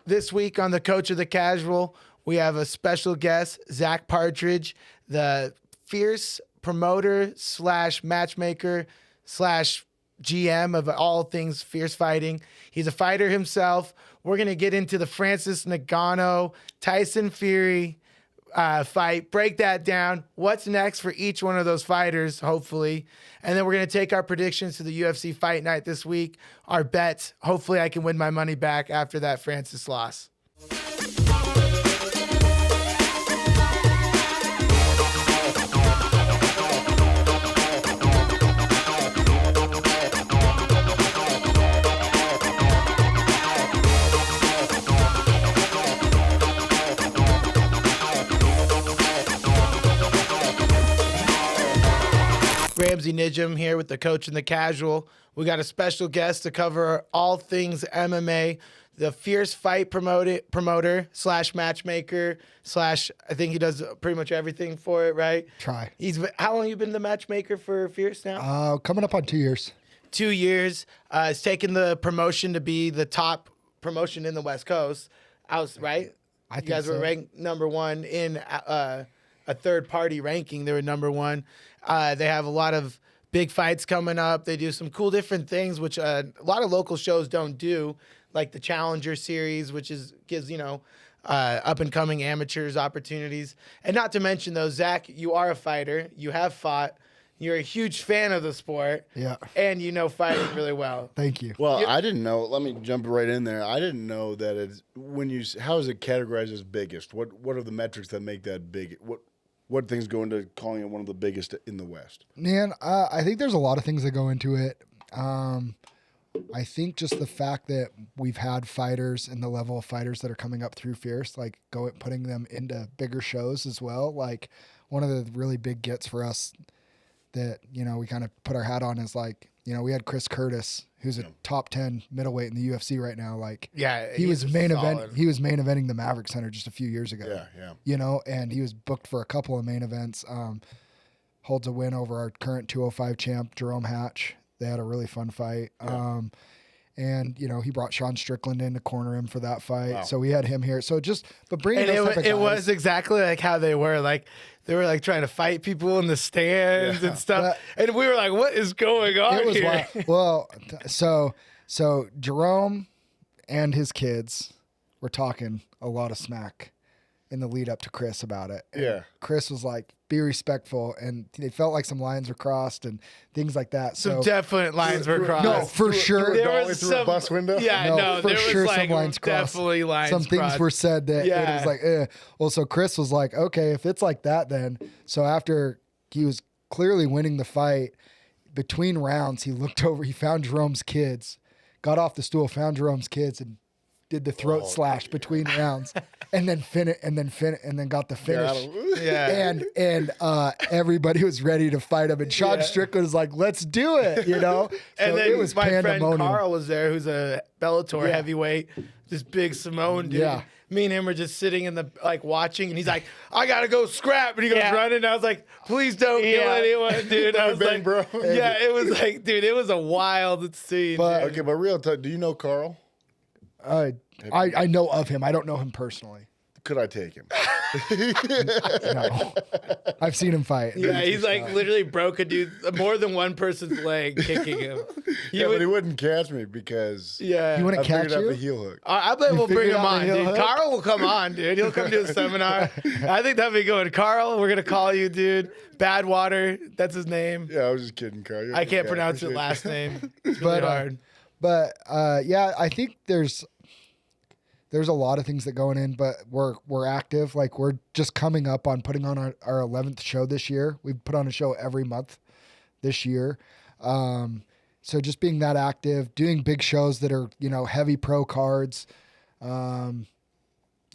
This week on the Coach of the Casual, we have a special guest, Zack Partridge, the fierce promoter / matchmaker / GM of all things fierce fighting. He's a fighter himself. We're going to get into the Francis Ngannou, Tyson Fury fight, break that down. What's next for each one of those fighters, hopefully. And then we're going to take our predictions to the UFC fight night this week, our bets. Hopefully I can win my money back after that Francis loss. Ramsey Nijum here with the Coach and the Casual. We got a special guest to cover all things MMA, the fierce fight promoter / matchmaker / I think he does pretty much everything for it, right? Try. How long have you been the matchmaker for Fierce now? Coming up on 2 years. 2 years. It's taken the promotion to be the top promotion in the West Coast. Right? I think you guys so. were ranked number one in a third-party ranking. They were number one. They have a lot of big fights coming up. They do some cool different things, which a lot of local shows don't do, like the Challenger Series, which gives up-and-coming amateurs opportunities. And not to mention, though, Zach, you are a fighter. You have fought. You're a huge fan of the sport. Yeah. And you know fighting really well. Thank you. Well, I didn't know. Let me jump right in there. I didn't know that it's how is it categorized as biggest? What are the metrics that make that big? What things go into calling it one of the biggest in the West? Man, I think there's a lot of things that go into it. I think just the fact that we've had fighters and the level of fighters that are coming up through Fierce, like putting them into bigger shows as well. Like one of the really big gets for us that, we kind of put our hat on is we had Chris Curtis, who's a top 10 middleweight in the UFC right now. He was main eventing the Maverik Center just a few years ago. Yeah. And he was booked for a couple of main events. Holds a win over our current 205 champ, Jerome Hatch. They had a really fun fight. Yeah. And he brought Sean Strickland in to corner him for that fight. Wow. So we had him here. So bringing And those type of guys, it was exactly like how they were. They were trying to fight people in the stands and stuff. And we were like, what is going on it was here? Well, so Jerome and his kids were talking a lot of smack in the lead up to Chris about it. And Yeah. Chris was like, be respectful. And they felt like some lines were crossed and things like that. Some definite lines were crossed. No, for sure. There was through a bus window? Yeah, no, for there sure was some lines crossed. definitely lines Some things crossed. were said that it was like, eh. Well, so Chris was like, okay, if it's like that, then. So after he was clearly winning the fight, between rounds, he looked over, he found Jerome's kids, got off the stool, found Jerome's kids, and did the throat slash between rounds, and then got the finish. Yeah. And everybody was ready to fight him, and Sean Strickland was like, "Let's do it," So And then it was my friend pandemonium. Carl was there, who's a Bellator heavyweight, this big Samoan dude. Yeah. Me and him were just sitting in the watching, and he's like, "I gotta go scrap," and he goes running. And I was like, "Please don't kill anyone, dude." I was like, bro. "Yeah, it was like, dude, it was a wild scene." But- dude. Okay, but real talk, do you know Carl? I know of him. I don't know him personally. Could I take him? No, I've seen him fight. Yeah, he's like literally broke a dude, more than one person's leg, kicking him. But he wouldn't catch me because Yeah. You want I to catch figured out you? the heel hook. I bet we'll bring figured him out on, the heel dude. hook? Carl will come on, dude. He'll come to a seminar. I think that'd be good. Carl, we're gonna call you, dude. Badwater, that's his name. Yeah, I was just kidding, Carl. You're I a good can't guy. pronounce his Appreciate last it. name. It's really hard. But yeah, I think there's a lot of things that going in, but we're active. Like we're just coming up on putting on our 11th show this year. We've put on a show every month this year. So just being that active, doing big shows that are, heavy pro cards. And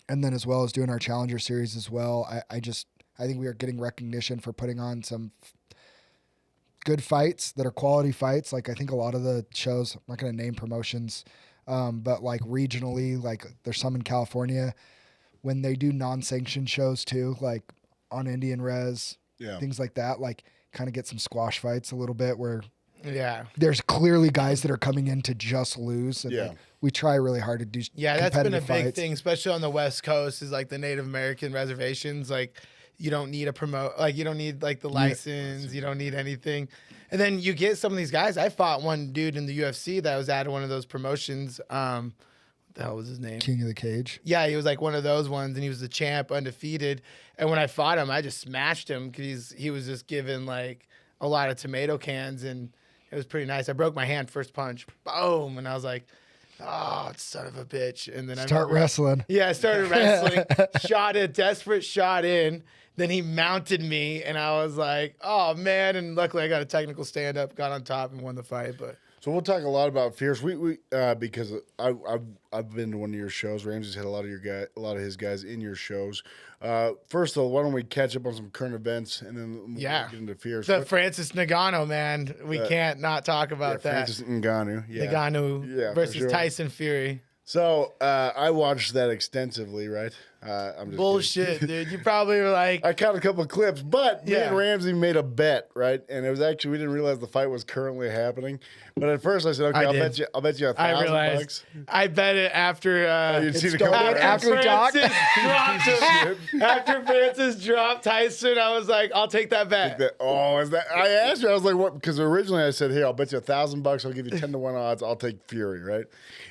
then as well as doing our Challenger Series as well. I think we are getting recognition for putting on some good fights that are quality fights. Like I think a lot of the shows, I'm not going to name promotions, but like regionally, like there's some in California when they do non-sanctioned shows too, like on Indian Res, things like that, like kind of get some squash fights a little bit where Yeah. there's clearly guys that are coming in to just lose. And like, we try really hard to do Yeah, that's been a competitive big fights. thing, especially on the West Coast, is like the Native American reservations. Like, you don't need you don't need like the license, you don't need anything. And then you get some of these guys. I fought one dude in the UFC that was at one of those promotions. What the hell was his name? King of the Cage. Yeah, he was like one of those ones, and he was the champ, undefeated. And when I fought him, I just smashed him because he was just given like a lot of tomato cans, and it was pretty nice. I broke my hand first punch, boom, and I was like, "Oh, son of a bitch!" And then Start wrestling. Yeah, I started wrestling, shot a desperate shot in. Then he mounted me, and I was like, "Oh man!" And luckily, I got a technical stand up, got on top, and won the fight. But So we'll talk a lot about Fierce. We because I've been to one of your shows. Ramsey's had a lot of his guys in your shows. First though, why don't we catch up on some current events and then we'll get into Fierce. The Francis Ngannou, man, we can't not talk about that. Francis Ngannou, Ngannou versus for sure. Tyson Fury. So I watched that extensively, right? I'm just Bullshit, dude. You probably were like, I caught a couple of clips, but me Yeah. and Ramsey made a bet, right? And it was actually we didn't realize the fight was currently happening. But at first I said, okay, I'll bet you I realized. $1,000. I bet it after You'd see the started couple after we talked? After Francis dropped Tyson, I was like, I'll take that bet. Is that? I asked you. I was like, "What?" Because originally I said, "Hey, I'll bet you $1,000. I'll give you 10-1 odds. I'll take Fury, right?"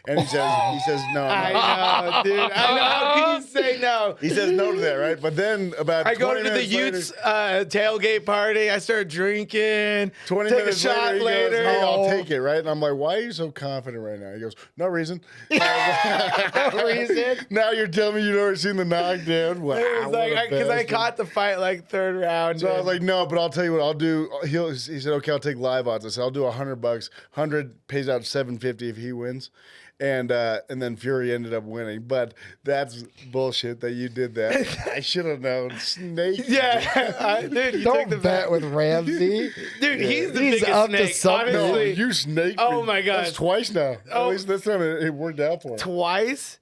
And he says, "No." I know, dude. I know. How can you say no? He says no to that, right? But then about I go 20 to the minutes later- Utes tailgate party. I start drinking. 20 take minutes a shot later, later. he goes, "Hey, I'll take it," right? And I'm like, "Why are you so confident right now?" He goes, "No reason." No reason. Now you're telling me you've never seen the knockdown? Wow, It was like because I bastard. caught the fight like third round. So I was dude. like, no, but I'll tell you what I'll do. He said, okay, I'll take live odds. I said, I'll do $100. 100 pays out $750 if he wins. And then Fury ended up winning. But that's bullshit that you did that. I should have known. Snake. yeah, dude, you took Don't the bet with Ramsey. Dude, he's the He's biggest up to snake. something. No, Honestly, you snake. Oh me. my God. That's twice now. Oh. At least this time it worked out for him. twice.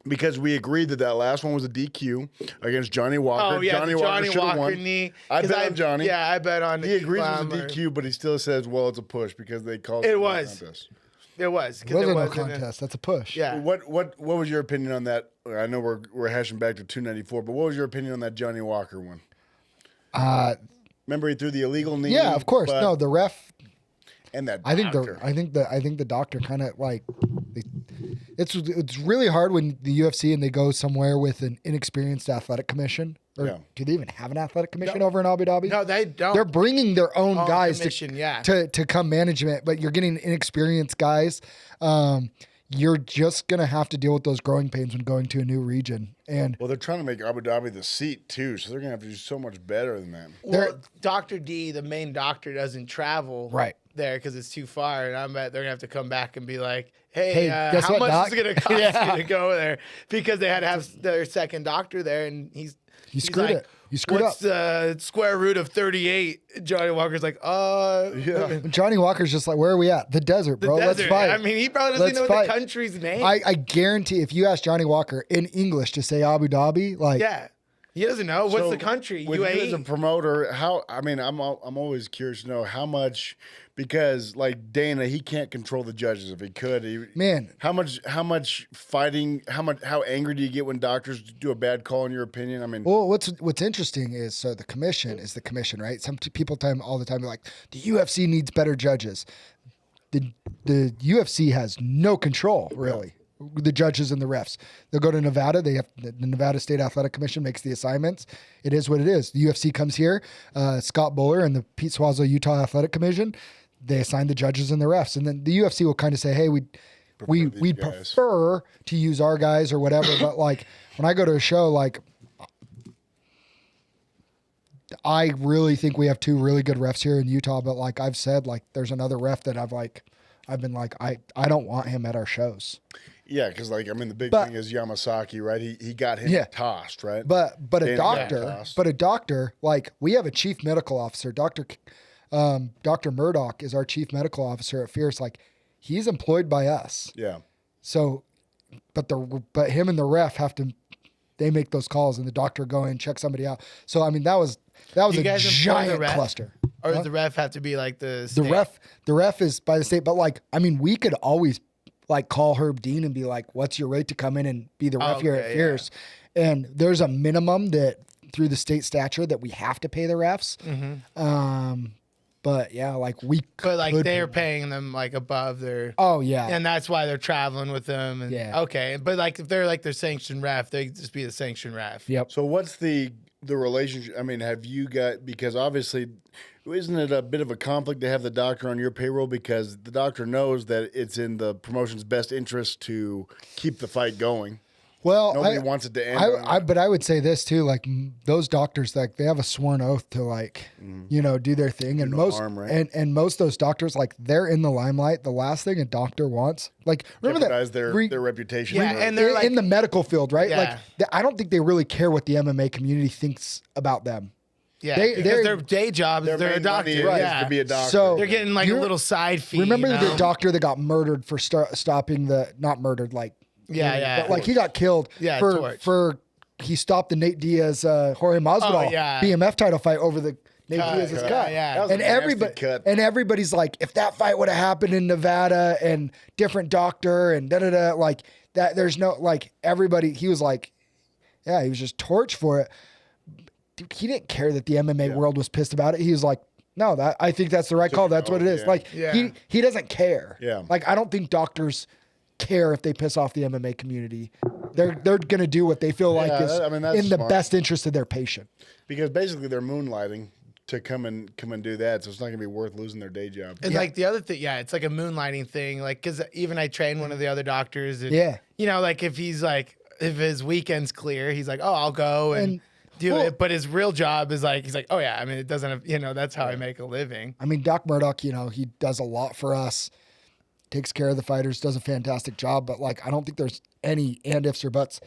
Because we agreed that last one was a DQ against Johnny Walker. Oh yeah, Johnny the Johnny should have Walker won. knee. I 'Cause bet on Johnny. Yeah, I bet on. He agrees it was a Glamour. DQ, but he still says, well, it's a push because they called It a was. contest. It was. 'cause It wasn't no wasn't a- contest. That's a push. Yeah. What was your opinion on that? I know we're hashing back to 294, but what was your opinion on that Johnny Walker one? Remember he threw the illegal knee? Yeah, of course. but- No, the ref. and that I think doctor. I think the doctor kind of like. It's really hard when the UFC and they go somewhere with an inexperienced athletic commission. Or Yeah. do they even have an athletic commission over in Abu Dhabi? No, they don't. They're bringing their own guys commission, yeah. to come management, but you're getting inexperienced guys. You're just gonna have to deal with those growing pains when going to a new region. And Well, they're trying to make Abu Dhabi the seat too, so they're gonna have to do so much better than that. Well, Dr. D, the main doctor, doesn't travel Right. there because it's too far, and I bet they're gonna have to come back and be like, "Hey, Hey, guess how what, much doc?" is it gonna cost Yeah. you to go there?" Because they had to have their second doctor there, and he's screwed like, it. You screwed What's the square root of 38? Johnny Walker's like, Yeah. Johnny Walker's just like, where are we at? The desert, bro. desert. Let's fight. I mean, he probably doesn't Let's know fight. the country's name. I guarantee if you ask Johnny Walker in English to say Abu Dhabi, like, yeah, he doesn't know what's So, the country. With you as a UAE. promoter, I'm always curious to know how much, because like Dana, he can't control the judges. If he could, Man. how much fighting, how angry do you get when doctors do a bad call in your opinion? I mean, well, what's interesting is so the commission is the commission, right? Some people all the time they're like, the UFC needs better judges. The UFC has no control really. The judges and the refs. They'll go to Nevada. The Nevada State Athletic Commission makes the assignments. It is what it is. The UFC comes here. Scott Buller and the Pete Swazo Utah Athletic Commission, they assign the judges and the refs. And then the UFC will kind of say, hey, we these guys. prefer to use our guys or whatever. But like when I go to a show, like I really think we have two really good refs here in Utah. But like I've said, like there's another ref that I've been like, I don't want him at our shows. yeah, because like the big But- thing is Yamasaki, right? He got him Yeah. tossed, right? But a Dana got doctor, tossed. like we have a chief medical officer, Dr. Murdoch is our chief medical officer at Fierce. Like he's employed by us. Yeah. So, but him and the ref they make those calls and the doctor go in and check somebody out. So I mean that was You a guys employ the giant ref? cluster. Or does the ref have to be like the The state? the ref is by the state, but like, I mean, we could always like call Herb Dean and be like, what's your rate to come in and be the ref here at Okay, Fierce? And there's a minimum that through the state statute that we have to pay the refs. But yeah, like we But like could- they're paying them like above their, Oh yeah. and that's why they're traveling with them. And Yeah. okay, but like if they're like their sanctioned ref, they just be the sanctioned ref. Yep. So what's the relationship? I mean, have you got, because obviously, isn't it a bit of a conflict to have the doctor on your payroll because the doctor knows that it's in the promotion's best interest to keep the fight going? Well, Nobody wants it to end. but I would say this too, like those doctors, like they have a sworn oath to like, do their thing. And no most, harm, right? and most of those doctors, like they're in the limelight. The last thing a doctor wants, like remember jeopardize that their reputation. Yeah, and they're like in the medical field, right? Yeah. Like I don't think they really care what the MMA community thinks about them. Yeah, They- because they're- their day job is they're a main doctor. money is Yeah, to be a doctor. So- they're getting like a little side fee. Remember you know? the doctor that got murdered for stopping the not murdered, like Yeah. but like he got killed Yeah, for torch. he stopped the Nate Diaz Jorge Masvidal yeah. BMF title fight over the Nate Diaz's cut, cut. yeah. That was And a nasty everybody cut. and everybody's like, if that fight would have happened in Nevada and different doctor and like that, there's no like everybody. He was like, yeah, he was just torched for it. Dude, he didn't care that the MMA world was pissed about it. He was like, no, I think that's the right call. That's what it is. yeah. Like Yeah. he doesn't care. Yeah. Like I don't think doctors care if they piss off the MMA community. They're gonna do what they feel like is I mean, that's in the smart. best interest of their patient. Because basically they're moonlighting to come and do that, so it's not gonna be worth losing their day job. And like the other thing, it's like a moonlighting thing. Like, cause even I train one of the other doctors. And, Yeah. like if he's like, if his weekend's clear, he's like, oh, I'll go and do well- it. But his real job is like, he's like, oh yeah, I mean, it doesn't, that's how I make a living. I mean, Doc Murdoch, he does a lot for us, takes care of the fighters, does a fantastic job. But like, I don't think there's any and ifs or buts.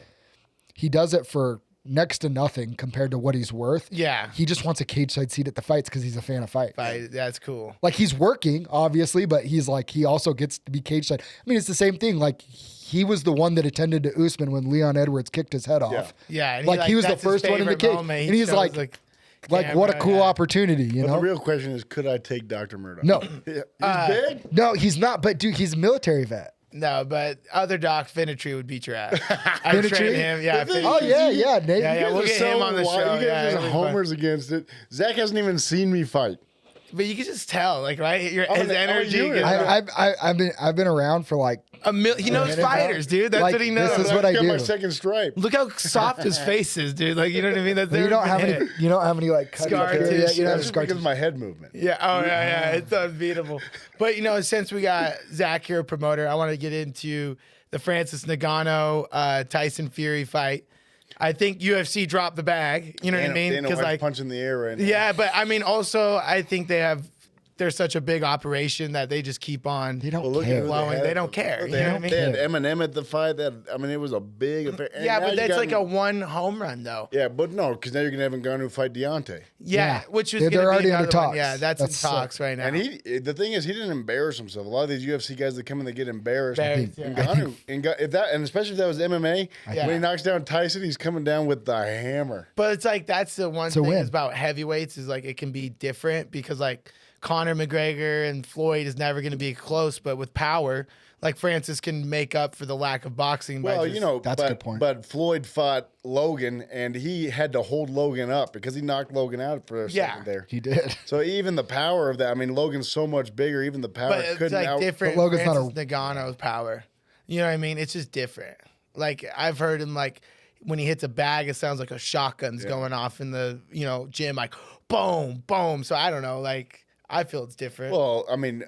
He does it for next to nothing compared to what he's worth. Yeah. He just wants a cage side seat at the fights because he's a fan of fights. That's cool. Like he's working, obviously, but he's like, he also gets to be cage side. I mean, it's the same thing. Like he was the one that attended to Usman when Leon Edwards kicked his head off. Yeah. And Like he was the that's his first one in the favorite cage. moment. He And he's shows like the what a camera, cool yeah. opportunity, you But know? the real question is, could I take Dr. Murdoch? No. He's big. No, he's not. But dude, he's a military vet. No, but other Doc Finitry would beat your ass. I Finitry? trained him. Yeah. The thing- Oh Finitry. yeah, Nate. Yeah, yeah, You we'll guys get are him so on the wild. show. You guys Yeah, are it'll just be fun. homers against it. Zach hasn't even seen me fight. But you can just tell, like, right? His I'm an energy. LU. gets- I've been around for like he knows minute fighters, dude. That's Like, what he this knows. is what I got my do. second stripe. Look how soft his face is, dude. Like, you know what I mean? That's you don't have any like cuts Scar up here. tissue. Yeah, you don't have That's just scar because of tissue. my head movement. Yeah. Oh, yeah. It's unbeatable. But, since we got Zach here, promoter, I want to get into the Francis Ngannou Tyson Fury fight. I think UFC dropped the bag. You know what I mean? Dana White's punching the air right now. Yeah, but I mean, also, I think they're such a big operation that they just keep on. They don't Well, look at care. who Blowing. had. They don't care, They you know had, what I mean? they had Eminem at the fight. It was a big affair. And Yeah, now but you that's got- like a one home run, though. Yeah, but no, because now you're going to have Ngannou fight Deontay. Yeah, which was They're going to be already under another one. talks. Yeah, that's That's in talks right now. And the thing is, he didn't embarrass himself. A lot of these UFC guys that come in, they get embarrassed. Embarrassed, yeah. And especially if that was MMA, Yeah. when he knocks down Tyson, he's coming down with the hammer. But it's like that's the one a thing win. is about heavyweights is like it can be different because like Conor McGregor and Floyd is never going to be close, but with power, like Francis can make up for the lack of boxing. Well, by just, That's a good point. But Floyd fought Logan, and he had to hold Logan up because he knocked Logan out for a second there. He did. So even the power of that, I mean, Logan's so much bigger. Even the power but it's couldn't like out. different. But Logan's not Francis Ngannou's power. You know what I mean? It's just different. Like I've heard him like when he hits a bag, it sounds like a shotgun's going off in the gym, like boom, boom. So I don't know, like. I feel it's different. Well, I mean,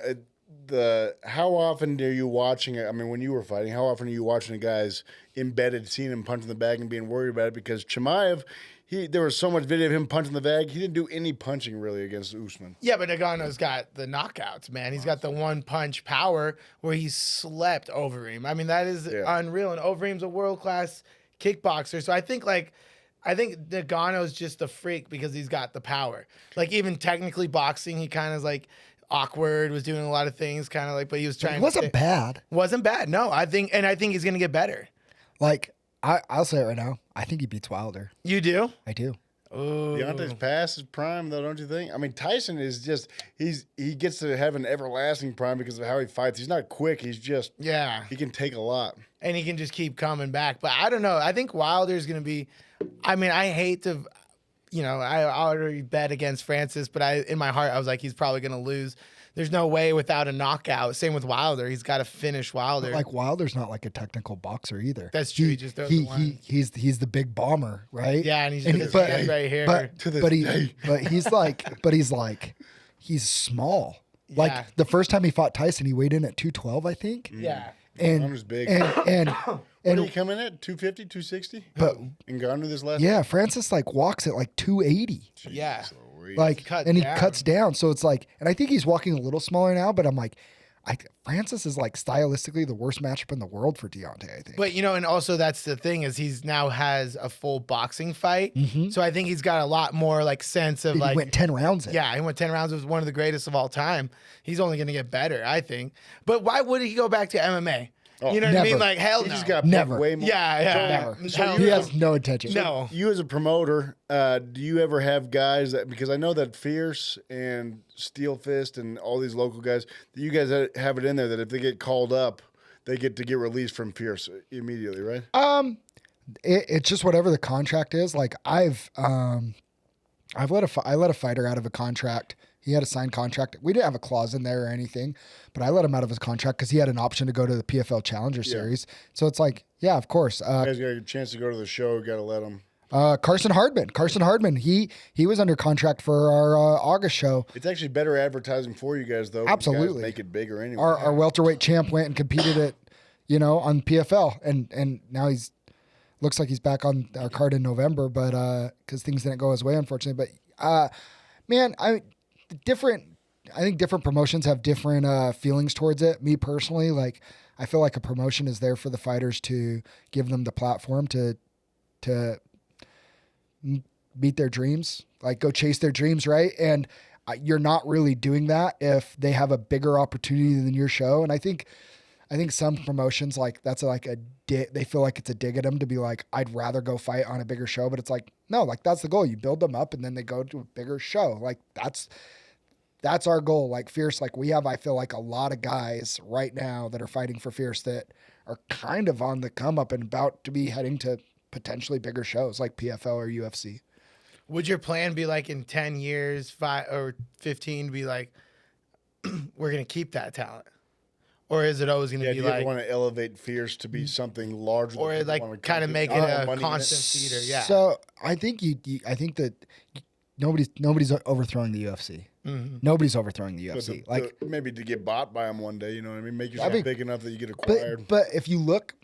how often are you watching it? I mean, when you were fighting, how often are you watching a guy's embedded, seeing him punching the bag and being worried about it? Because Chimaev, there was so much video of him punching the bag. He didn't do any punching really against Usman. Yeah, but Ngannou's got the knockouts, man. He's got the one punch power where he slept Overeem. I mean, that is unreal. And Overeem's a world class kickboxer. So I think Ngannou's just a freak because he's got the power. Like even technically boxing, he kind of like awkward, was doing a lot of things, kind of like, but he was trying. It wasn't bad. Wasn't bad. No, I think he's gonna get better. Like I'll say it right now. I think he beats Wilder. You do? I do. Deontay's past his prime, though, don't you think? I mean, Tyson is just he gets to have an everlasting prime because of how he fights. He's not quick. He's just he can take a lot, and he can just keep coming back. But I don't know. I think Wilder's gonna be. I mean, I hate to, I already bet against Francis, but in my heart I was like, he's probably gonna lose. There's no way without a knockout. Same with Wilder. He's got to finish Wilder. But like Wilder's not like a technical boxer either. That's true. He just throws the one. He's the big bomber, right? Yeah, and he's just right here. He's small. Yeah. Like the first time he fought Tyson, he weighed in at 212, I think. Yeah. And Nganou's big. And what did he come in at? 250, 260? But Ngannou this last yeah, Francis like walks at like 280. Yeah. Like he cuts down. So it's like, and I think he's walking a little smaller now, but I'm like, Francis is like stylistically the worst matchup in the world for Deontay, I think. But and also that's the thing is he's now has a full boxing fight. So I think he's got a lot more like sense of he went 10 rounds in. Yeah, he went 10 rounds. Was one of the greatest of all time. He's only going to get better, I think. But why would he go back to MMA? You know what I mean? Like, hell no. He just got Never. way more. Yeah. So he has no intention. No. You as a promoter, do you ever have guys that, because I know that Fierce and Steel Fist and all these local guys, that you guys have it in there that if they get called up, they get to get released from Fierce immediately, right? It's just whatever the contract is. Like I let a fighter out of a contract. He had a signed contract. We didn't have a clause in there or anything, but I let him out of his contract because he had an option to go to the PFL Challenger Series. So it's like, yeah, of course. You guys got a chance to go to the show. Got to let him. Carson Hardman. He was under contract for our August show. It's actually better advertising for you guys, though. Absolutely, you guys make it bigger anyway. Our welterweight champ went and competed at, on PFL, and now looks like he's back on our card in November, but because things didn't go his way, unfortunately. But man, I think different promotions have different feelings towards it. Me personally, like I feel like a promotion is there for the fighters to give them the platform to beat their dreams, like go chase their dreams, right? And you're not really doing that if they have a bigger opportunity than your show. And I think some promotions like that's like they feel like it's a dig at them to be like, I'd rather go fight on a bigger show, but it's like, no, like that's the goal. You build them up and then they go to a bigger show. Like that's our goal. Like Fierce, like we have, I feel like a lot of guys right now that are fighting for Fierce that are kind of on the come up and about to be heading to potentially bigger shows like PFL or UFC. Would your plan be like in 10 years, 5 or 15 to be like, we're going to keep that talent? Or is it always going to be like... you want to elevate Fierce to be something larger? Or like kind of make it a constant feeder, yeah. So I think I think that nobody's overthrowing the UFC. Mm-hmm. Nobody's overthrowing the UFC. Maybe to get bought by them one day, you know what I mean? Make yourself big enough that you get acquired. But if you look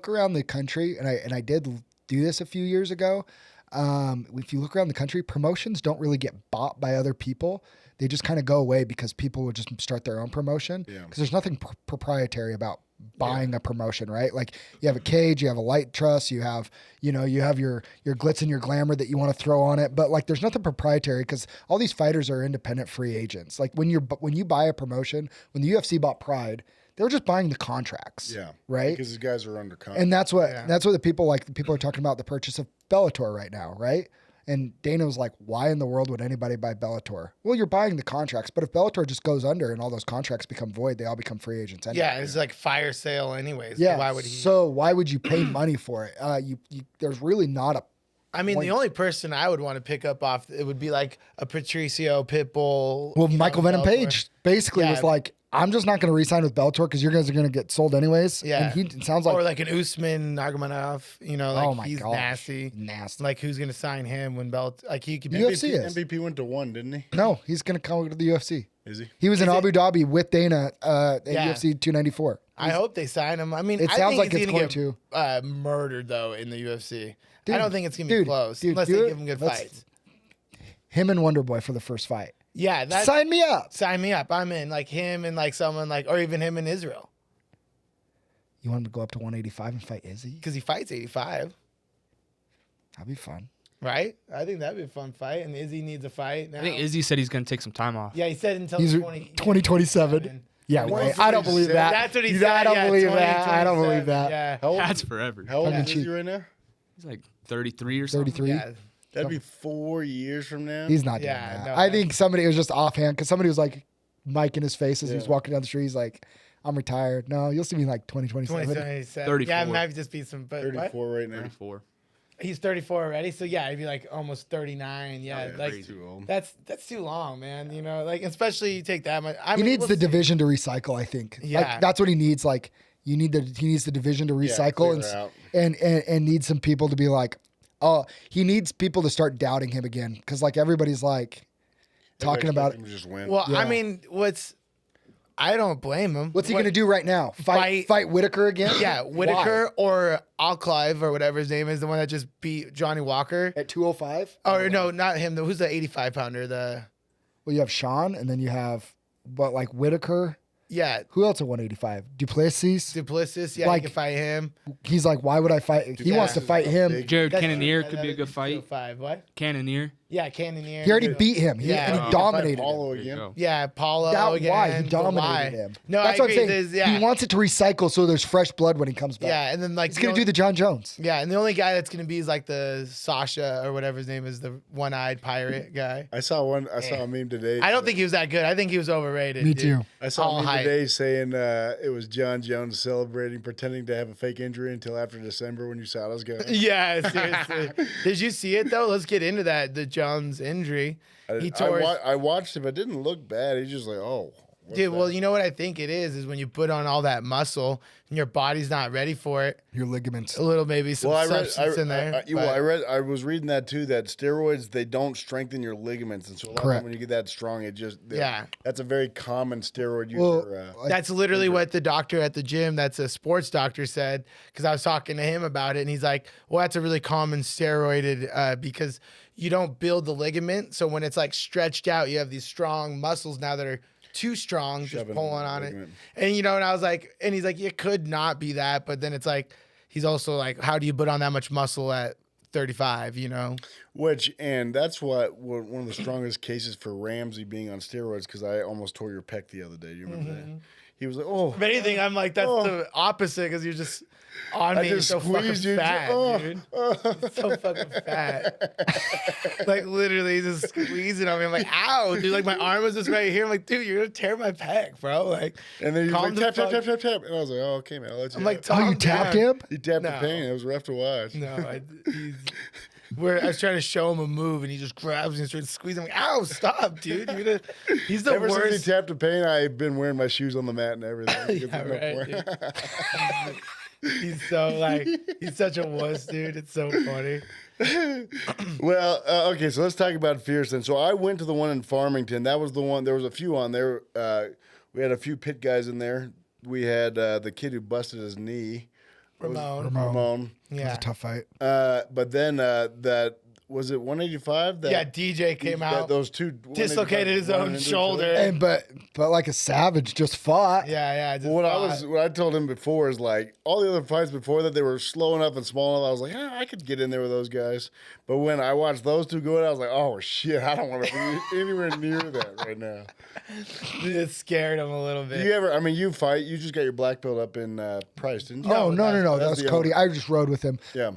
around the country, and I did do this a few years ago, if you look around the country, promotions don't really get bought by other people. They just kind of go away because people would just start their own promotion. Because there's nothing proprietary about buying a promotion, right? Like you have a cage, you have a light truss, you have your glitz and your glamour that you want to throw on it, but like there's nothing proprietary because all these fighters are independent free agents. Like when you buy a promotion, when the UFC bought Pride, they were just buying the contracts, right? Because these guys are under contract, and that's what the people like. The people are talking about the purchase of Bellator right now, right? And Dana was like, why in the world would anybody buy Bellator? Well, you're buying the contracts, but if Bellator just goes under and all those contracts become void, they all become free agents anyway. Yeah, it's like fire sale anyways. Yeah. So why would you pay money for it? There's really not a... I mean, the only person I would want to pick up off, it would be like a Patricio, Pitbull. Well, Michael Venom Page basically was like, I'm just not going to re-sign with Bellator because you guys are going to get sold anyways. Yeah. And it sounds like... Or like an Usman Nurmagomedov, he's nasty. Nasty. Like who's going to sign him when Bellator... Like he could be... UFC is. MVP went to 1, didn't he? No, he's going to come to the UFC. Is he? He was in Abu Dhabi with Dana at UFC 294. I hope they sign him. I mean, it sounds like it's going to get murdered though in the UFC. Dude, I don't think it's going to be close unless they give him good fights. Him and Wonderboy for the first fight. Yeah, sign me up. Sign me up. I'm in. Like him and like someone like, or even him in Israel. You want him to go up to 185 and fight Izzy? Because he fights 85. That'd be fun. Right? I think that'd be a fun fight. And Izzy needs a fight now. I think Izzy said he's going to take some time off. Yeah, he said until 2027. Yeah, wait, I don't believe that. That's what he said. I don't believe that. I don't believe that. Yeah. That's forever. How old is he right now? He's like 33 or something. 33. Yeah. That'd be 4 years from now. He's not doing Yeah, that. no, I think somebody was just offhand because somebody was like Mike in his face as he was Yeah. walking down the street. He's like, I'm retired. No, you'll see me in like 2027. 2027. 34. Yeah, it might just be some. But 34 what? right now. 34. He's 34 already. So yeah, he'd be like almost 39. Yeah, Yeah, like too old. that's too long, man. You know, like especially you take that much. I He mean, needs we'll the see. division to recycle, I think. Yeah. Like, that's what he needs. Like, he needs the division to recycle clear out. and need some people to be like, oh, he needs people to start doubting him again. Because, like, everybody's like talking about Him to just win. Well, Yeah. I mean, I don't blame him. what's he going to do right now? Fight Whitaker again? Yeah, Why? Whitaker or Clive or whatever his name is, the one that just beat Johnny Walker. At 205? Or no, not him. Who's the 85 pounder? Well, you have Sean, and then you have, like Whitaker. Yeah, Who else at 185? Duplessis. Duplessis. Yeah, Like- you can fight him. He's like, why would I fight? He wants to fight him. Jared That's- Cannonier that- could be a good fight. 205. What? Cannonier. Yeah, Cannonier. He already beat him. Yeah. And he Fight dominated him. Paulo There you again. go. Yeah, Paulo Doubt again. why he but dominated why? him. No, That's I what I'm agree. saying. Yeah, He wants it to recycle so there's fresh blood when he comes back. yeah, and then like He's gonna do the John Jones. Yeah, and the only guy that's gonna be is like the Sasha or whatever his name is, the one-eyed pirate guy. I saw a meme today. I don't think he was that good. I think he was overrated. Me dude. too. I saw all a meme hype. today saying it was John Jones celebrating, pretending to have a fake injury until after December when USADA's going. Yeah, seriously. Did you see it though? Let's get into that. The Jones injury. He tore. I watched it, but it didn't look bad. He's just like, oh. what's Dude, well, that? you know what I think it is when you put on all that muscle and your body's not ready for it. Your ligaments. A little maybe some substance in there. I was reading that too. That steroids they don't strengthen your ligaments, and so a lot of Correct. time when you get that strong, it just Yeah. That's a very common steroid user. Well, like, That's literally what the doctor at the gym, that's a sports doctor, said. Because I was talking to him about it, and he's like, "Well, that's a really common steroid because you don't build the ligament. So when it's like stretched out, you have these strong muscles now that are too strong, just Shoving pulling on the on it." ligament. And and I was like, and he's like, "It could not be that," but then it's like, he's also like, "How do you put on that much muscle at 35?" You know? and that's what one of the strongest cases for Ramsey being on steroids, because I almost tore your pec the other day. Do you remember that? He was like, oh. If anything, I'm like, that's the opposite because you're just on me. You're just so fucking squeezed you, fat, oh, dude. You're so fucking fat. Like literally just squeezing on me. I'm like, ow, dude. Like my arm was just right here. I'm like, dude, you're gonna tear my pec, bro. Like, And then he was calm like, the tap, tap, fuck- tap, tap, tap. And I was like, oh, okay, man, I'll let you I'm like, have it." oh, you calm tapped down. him? He tapped the No. pain. It was rough to watch. No, I was trying to show him a move, and he just grabs me and starts squeezing. I'm like, ow, stop, dude. He's the Ever worst. since he tapped the pain, I've been wearing my shoes on the mat and everything. Yeah, right, He's he's such a wuss, dude. It's so funny. Well, okay, so let's talk about Fierce then. So I went to the one in Farmington. That was the one. There was a few on there. We had a few pit guys in there. We had the kid who busted his knee. Yeah. Ramon. It was a tough fight. But then that was it 185? Yeah, DJ came out. Those two Dislocated his 185 own running into each shoulder. other. And but like a savage just fought. Yeah. Just What fought. what I told him before is like all the other fights before that, they were slow enough and small enough. I was like, I could get in there with those guys. But when I watched those two go in, I was like, oh shit, I don't want to be anywhere near that right now. It scared him a little bit. Do you ever? I mean, you fight. You just got your black belt up in Price, didn't you? Oh, no. That that's was the Cody. I just rode with him. Yeah.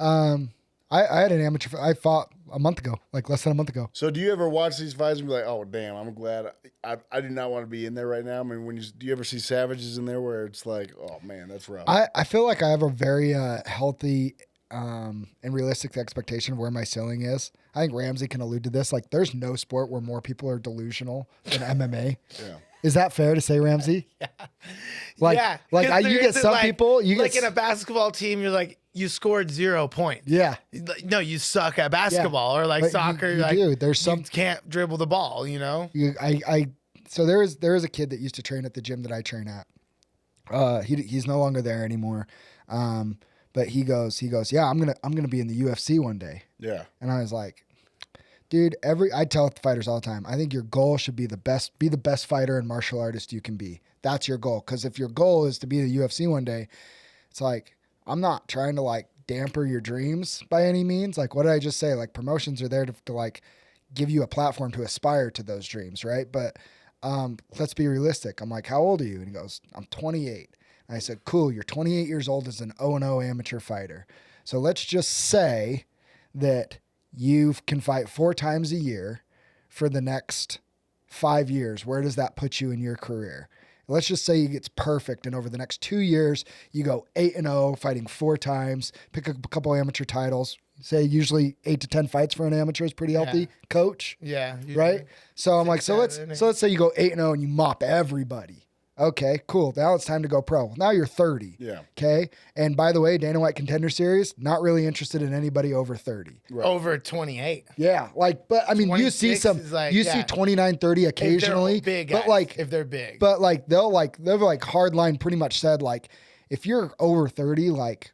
I had an amateur. I fought a month ago, like less than a month ago. So do you ever watch these fights and be like, oh damn, I'm glad I do not want to be in there right now. I mean, do you ever see savages in there where it's like, oh man, that's rough. I feel like I have a very healthy and realistic expectation of where my ceiling is. I think Ramsey can allude to this. Like, there's no sport where more people are delusional than MMA. Yeah. Is that fair to say, Ramsey? yeah. Like, Yeah, like 'cause you there get isn't, some like- people. You like get in a basketball team, you're like, you scored 0 points. yeah. Like, no, you suck at basketball or like But soccer. you like, do. There's some. you can't dribble the ball. You know. So there is a kid that used to train at the gym that I train at. He's no longer there anymore. But he goes, yeah, I'm gonna be in the UFC one day. Yeah. And I was like, dude, I tell the fighters all the time, I think your goal should be the best fighter and martial artist you can be. That's your goal. Because if your goal is to be in the UFC one day, it's like, I'm not trying to like damper your dreams by any means. Like, what did I just say? Like, promotions are there to like give you a platform to aspire to those dreams, right? But let's be realistic. I'm like, how old are you? And he goes, I'm 28. And I said, cool, you're 28 years old as an 0-0 amateur fighter. So let's just say that you can fight 4 times a year for the next 5 years. Where does that put you in your career? Let's just say it's perfect, and over the next 2 years, you go 8-0, fighting 4 times, pick a couple amateur titles. Say usually 8 to 10 fights for an amateur is pretty healthy, coach. Yeah. Right? So I'm like, 6, 7, let's say you go 8-0 and you mop everybody. Okay, cool. Now it's time to go pro. Now you're 30. Yeah. Okay. And by the way, Dana White Contender Series, not really interested in anybody over 30. Right. Over 28. Yeah. Like, but I mean, you see 26 some, is like, you yeah. see 29, 30 occasionally. If they're big but guys, like, if they're big. but like, they've like hardline pretty much said, like, if you're over 30, like,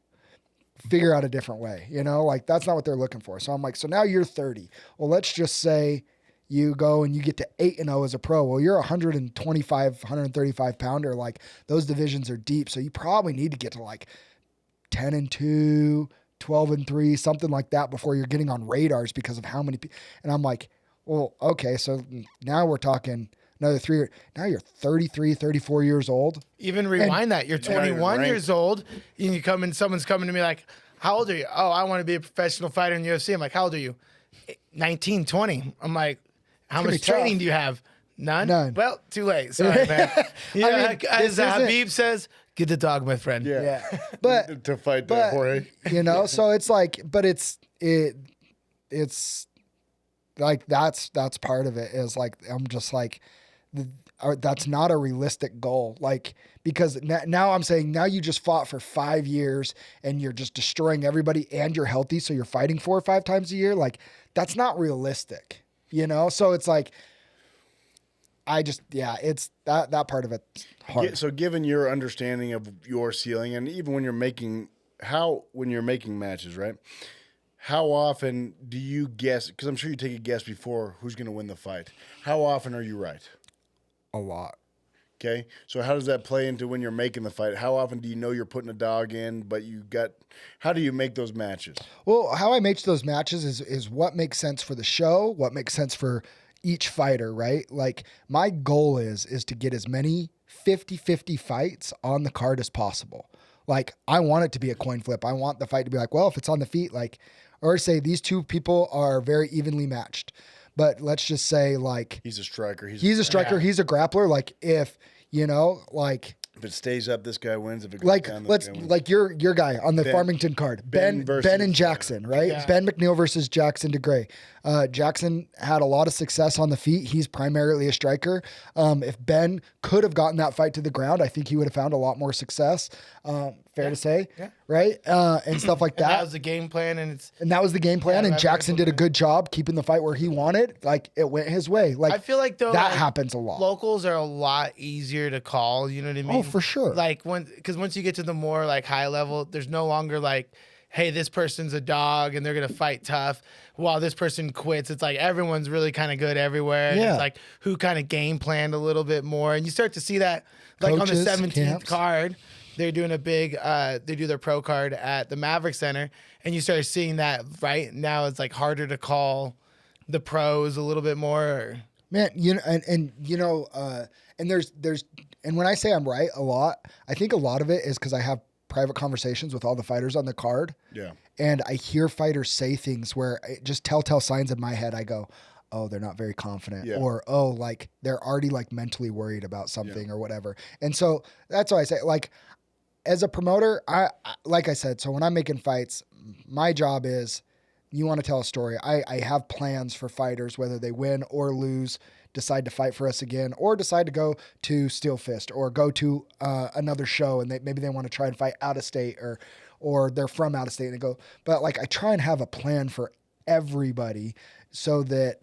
figure out a different way, you know, like that's not what they're looking for. So I'm like, so now you're 30. Well, let's just say you go and you get to 8-0 as a pro. Well, you're 125, 135 pounder. Like those divisions are deep. So you probably need to get to like 10-2, 12-3, something like that before you're getting on radars because of how many people. And I'm like, well, okay. So now we're talking another 3 years. Now you're 33, 34 years old. Even rewind that. You're 21 years old, and you come in, someone's coming to me like, how old are you? Oh, I want to be a professional fighter in UFC. I'm like, how old are you? 19, 20. I'm like, how much training do you have? None. Well, too late. Sorry, man. Yeah, I mean, as Habib says, get the dog, my friend. Yeah. But to fight Jorge. you know, so it's like, but it's like, that's part of it is like, I'm just like, that's not a realistic goal. Like, because now I'm saying now you just fought for 5 years and you're just destroying everybody and you're healthy. So you're fighting 4 or 5 times a year. Like that's not realistic, you know? So it's like, it's that part of it's hard. So given your understanding of your ceiling and even when you're making matches, right? How often do you guess? Because I'm sure you take a guess before who's going to win the fight. How often are you right? A lot. Okay. So how does that play into when you're making the fight? How often do you know you're putting a dog in, but how do you make those matches? Well, how I make those matches is what makes sense for the show, what makes sense for each fighter, right? Like my goal is to get as many 50-50 fights on the card as possible. Like I want it to be a coin flip. I want the fight to be like, well, if it's on the feet, like, or say these two people are very evenly matched. But let's just say like he's a striker. He's a striker. He's a grappler. Like if, you know, like if it stays up, this guy wins. If it goes like down, let's this guy wins. like your guy on the Farmington card, Ben and Jackson, right? Yeah. Ben McNeil versus Jackson DeGray. Jackson had a lot of success on the feet. He's primarily a striker. If Ben could have gotten that fight to the ground, I think he would have found a lot more success. Fair to say, right? And stuff like that. That was the game plan, and that was the game plan. Yeah, and Jackson did a good job keeping the fight where he wanted. Like it went his way. Like I feel like though that like, happens a lot. Locals are a lot easier to call. You know what I mean? Oh, for sure. Like because once you get to the more like high level, there's no longer like, hey, this person's a dog and they're gonna fight tough while this person quits. It's like everyone's really kind of good everywhere. And it's like who kind of game planned a little bit more, and you start to see that like Coaches, on the 17th camps. card. They're doing a big, they do their pro card at the Maverik Center, and you start seeing that right now. It's like harder to call the pros a little bit more. Or... Man, you know, and you know, and there's, and when I say I'm right a lot, I think a lot of it is because I have private conversations with all the fighters on the card. Yeah. And I hear fighters say things where just telltale signs in my head. I go, oh, they're not very confident, or oh, like they're already like mentally worried about something or whatever. And so that's why I say like. As a promoter, I like I said, so when I'm making fights, my job is you want to tell a story. I have plans for fighters, whether they win or lose, decide to fight for us again, or decide to go to Steel Fist or go to another show and maybe they want to try and fight out of state or they're from out of state and they go. But like I try and have a plan for everybody so that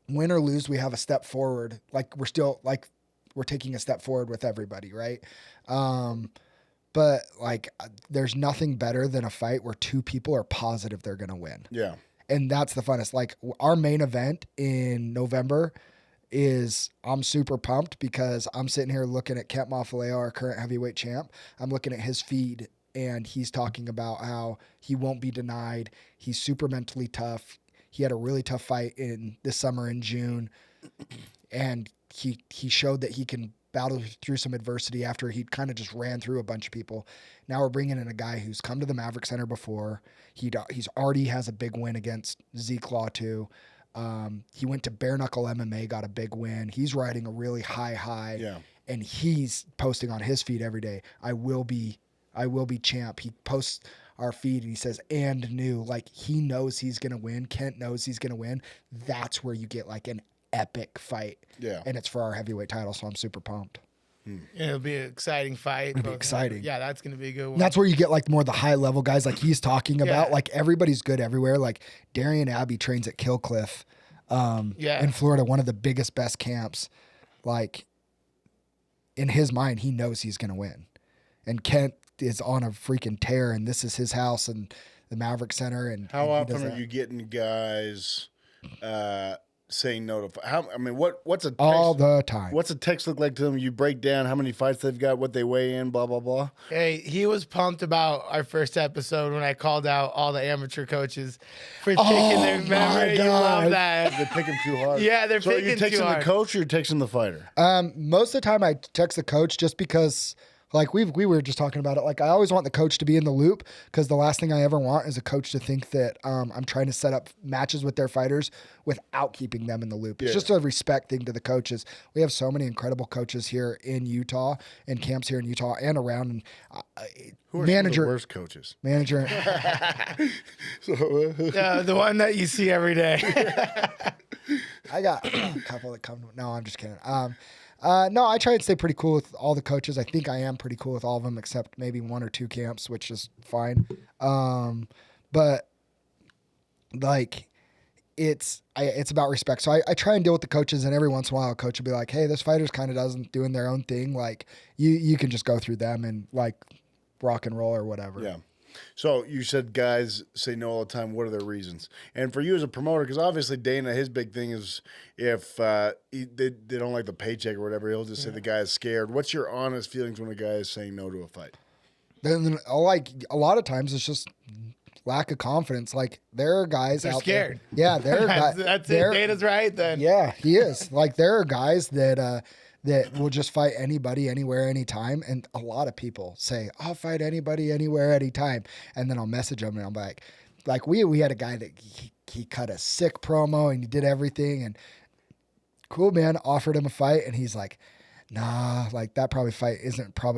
win or lose, we have a step forward. Like we're taking a step forward with everybody, right? But like, there's nothing better than a fight where two people are positive they're going to win. Yeah. And that's the funnest. Like our main event in November I'm super pumped because I'm sitting here looking at Kent Mafaleo, our current heavyweight champ. I'm looking at his feed and he's talking about how he won't be denied. He's super mentally tough. He had a really tough fight in this summer in June. And he showed that he can battled through some adversity after he kind of just ran through a bunch of people. Now we're bringing in a guy who's come to the Maverik Center before. He's already has a big win against Zeke Law too. He went to bare knuckle MMA, got a big win. He's riding a really high. Yeah. And he's posting on his feed every day. I will be champ. He posts our feed and he says, and new, like he knows he's going to win. Kent knows he's going to win. That's where you get like an epic fight. Yeah. And it's for our heavyweight title. So I'm super pumped. It'll be an exciting fight. It'll be exciting. Yeah, that's going to be a good one. And that's where you get like more the high level guys like he's talking about. Like everybody's good everywhere. Like Darian Abbey trains at Killcliff in Florida, one of the biggest, best camps. Like in his mind, he knows he's going to win. And Kent is on a freaking tear, and this is his house and the Maverik Center. And how often are you getting guys saying no to? What's a text, all the time? What's a text look like to them? You break down how many fights they've got, what they weigh in, blah blah blah. Hey, he was pumped about our first episode when I called out all the amateur coaches for taking their memory. You love that. They pick them too hard. Yeah, they're so picking are you too texting hard. the coach or you're texting the fighter? Most of the time I text the coach just because like we were just talking about it. Like I always want the coach to be in the loop because the last thing I ever want is a coach to think that I'm trying to set up matches with their fighters without keeping them in the loop. It's just a respect thing to the coaches. We have so many incredible coaches here in Utah and camps here in Utah and around. And Who are manager, some of the worst coaches? Manager. The one that you see every day. I got a couple that come. No, I'm just kidding. No, I try and stay pretty cool with all the coaches. I think I am pretty cool with all of them except maybe one or two camps, which is fine. But like it's about respect. So I try and deal with the coaches, and every once in a while a coach will be like, hey, this fighter's kind of doing their own thing. Like you can just go through them and like rock and roll or whatever. Yeah. So you said guys say no all the time. What are their reasons? And for you as a promoter, because obviously Dana, his big thing is if they don't like the paycheck or whatever, he'll just say the guy is scared. What's your honest feelings when a guy is saying no to a fight? Then like a lot of times it's just lack of confidence. Like there are guys They're out scared. there. Yeah, there are guys. That's it. Dana's right then. Yeah, he is. Like there are guys that will just fight anybody, anywhere, anytime. And a lot of people say, I'll fight anybody, anywhere, anytime. And then I'll message them and I'm like we had a guy that he cut a sick promo and he did everything and cool, man, offered him a fight. And he's like, nah, like that probably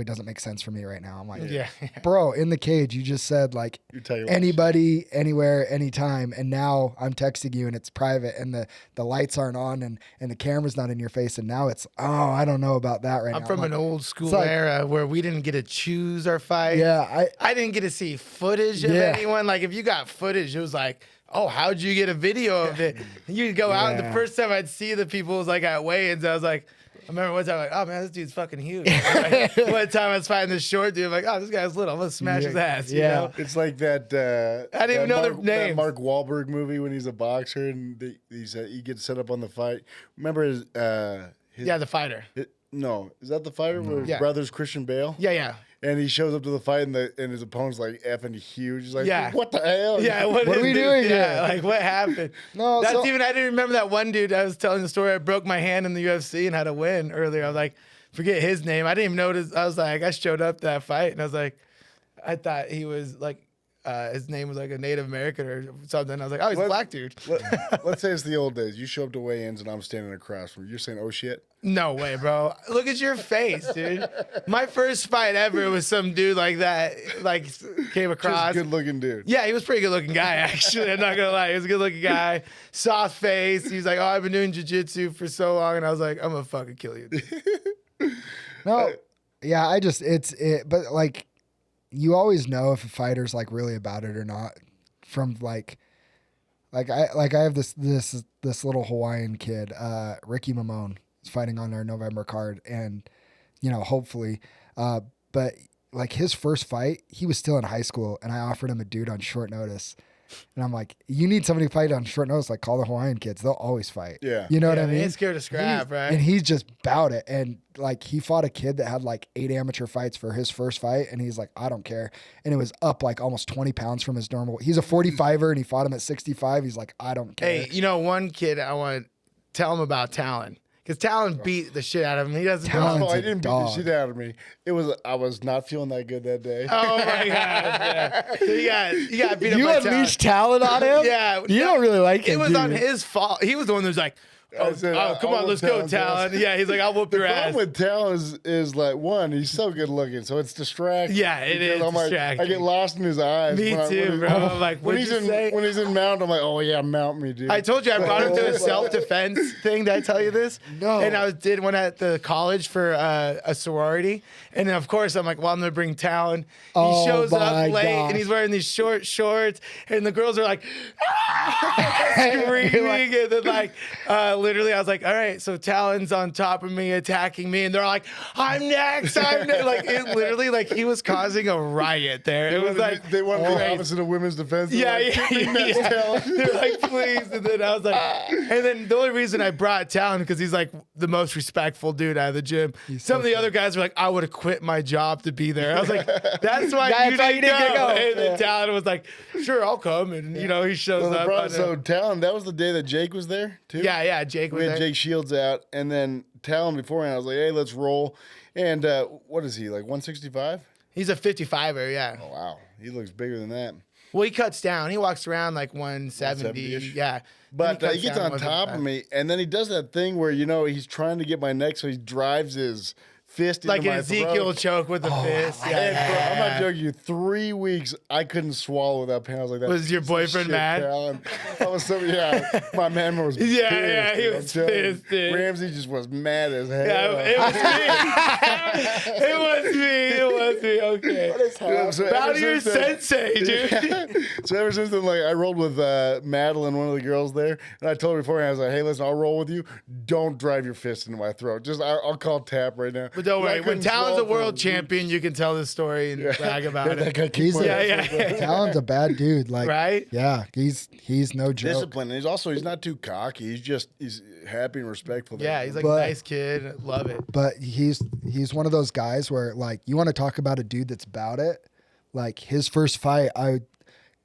doesn't make sense for me right now. I'm like, Yeah. bro, in the cage, you just said like anybody, anywhere, anytime. And now I'm texting you and it's private and the lights aren't on and the camera's not in your face. And now it's, I don't know about that right now. I'm from an old school like- era where we didn't get to choose our fight. Yeah. I didn't get to see footage of anyone. Like if you got footage, it was like, oh, how'd you get a video of it? You'd go out and the first time I'd see the people was like at weigh-ins. I was like, I remember one time, like, oh man, this dude's fucking huge. Like, one time I was fighting this short dude, I'm like, oh, this guy's little. I'm gonna smash his ass. You know? It's like that. I didn't even know their that names. Mark Wahlberg movie when he's a boxer and he gets set up on the fight. Remember his? The fighter. No, is that the fighter where his brother's Christian Bale? Yeah. And he shows up to the fight and his opponent's like effing huge. He's like, what the hell? Yeah, What are we doing here? Like, what happened? No, I didn't remember that one dude. I was telling the story. I broke my hand in the UFC and had a win earlier. I was like, forget his name. I didn't even notice. I was like, I showed up to that fight and I was like, I thought he was like, his name was like a Native American or something. I was like, oh, he's a black dude. Let's say it's the old days. You show up to weigh-ins and I'm standing across from you. You're saying, oh shit? No way, bro. Look at your face, dude. My first fight ever was some dude like that, like came across. Just a good-looking dude. Yeah, he was a pretty good-looking guy, actually. I'm not gonna lie. He was a good-looking guy, soft face. He's like, oh, I've been doing jiu-jitsu for so long. And I was like, I'm gonna fucking kill you, dude. No, yeah, but like, you always know if a fighter's like really about it or not from like I have this little Hawaiian kid, Ricky Mamone, is fighting on our November card, and hopefully, but like his first fight, he was still in high school, and I offered him a dude on short notice. And I'm like, you need somebody to fight on short notice, like call the Hawaiian kids. They'll always fight. Yeah. You know what I They mean? ain't scared to scrap, right? And he's just about it. And like he fought a kid that had like 8 amateur fights for his first fight. And he's like, I don't care. And it was up like almost 20 pounds from his normal. He's a 45er and he fought him at 65. He's like, I don't care. Hey, one kid I want to tell him about Talon. Because Talon beat the shit out of him. He doesn't. Talon's Oh, I a didn't beat dog. the shit out of me. I was not feeling that good that day. Oh my god! Yeah. So you got beat up You by unleashed talent on him? Yeah, You don't really like him, It was do on you? his fault. He was the one who was like, I said, come I'll on, let's whoop go, Talon's ass. Talon. Yeah, he's like, I'll whoop The your problem ass. with Talon is like, one, he's so good looking, so it's distracting. Yeah, it Because is I'm like, I distracting. get lost in his eyes. Me when too, when bro. I'm like, when what'd he's you say? when he's in mount, I'm like, oh yeah, mount me, dude. I told you I brought him to a self-defense thing. Did I tell you this? No. And I did one at the college for a sorority. And then, of course, I'm like, well, I'm going to bring Talon. He Oh shows my up late, gosh. and he's wearing these short shorts. And the girls are like, screaming. And then, like, literally, I was like, all right, so Talon's on top of me, attacking me. And they're like, I'm next. I'm next. Like, it literally, like, he was causing a riot there. It was like, they want the crazy. opposite of women's defense. Yeah, They're like, yeah, "Give me next, yeah. Talon." They're like, please. And then I was like, and then the only reason I brought Talon because he's like the most respectful dude out of the gym. Some of the other guys were like, I would have quit my job to be there. I was like, that's why you didn't go. And then Talon was like, sure, I'll come. And you know, he shows Well, the up. problem- so Talon, that was the day that Jake was there too. yeah, Jake was We had there. Jake Shields out, and then Talon beforehand. I was like, hey, let's roll. And what is he, like 165? He's a 55er, yeah. Oh, wow. He looks bigger than that. Well, he cuts down. He walks around like 170. 170-ish? Yeah. But Then he gets cuts down on top of 155. me, and then he does that thing where, you know, he's trying to get my neck, so he drives his fist Like into an my Ezekiel throat. choke with the fist. Yeah. And bro, I'm not joking you. 3 weeks, I couldn't swallow without pain. I was like, that Was your piece of boyfriend shit, mad? Talon. I was so, yeah. My man was pissed. Yeah, he dude. was I'm telling you. pissed, dude. Ramsey just was mad as hell. Yeah, it was me. It was me. Okay. Yeah, so Bow ever to your since then- sensei, dude. So ever since then, like I rolled with Madeline, one of the girls there, and I told her beforehand, I was like, "Hey, listen, I'll roll with you. Don't drive your fist into my throat. Just I'll call tap right now." But don't I worry, when couldn't Talon's a swallow world for- champion, you can tell this story and brag about That it. guy kicked He's my a- ass. Yeah. Talon's a bad dude. Like, Right? Yeah, he's no joke. Disciplined. And he's not too cocky. He's happy and respectful. Yeah, he's like But- a nice kid. Love it. But he's one of those guys where, like, you want to talk about a dude that's about it. Like, his first fight, I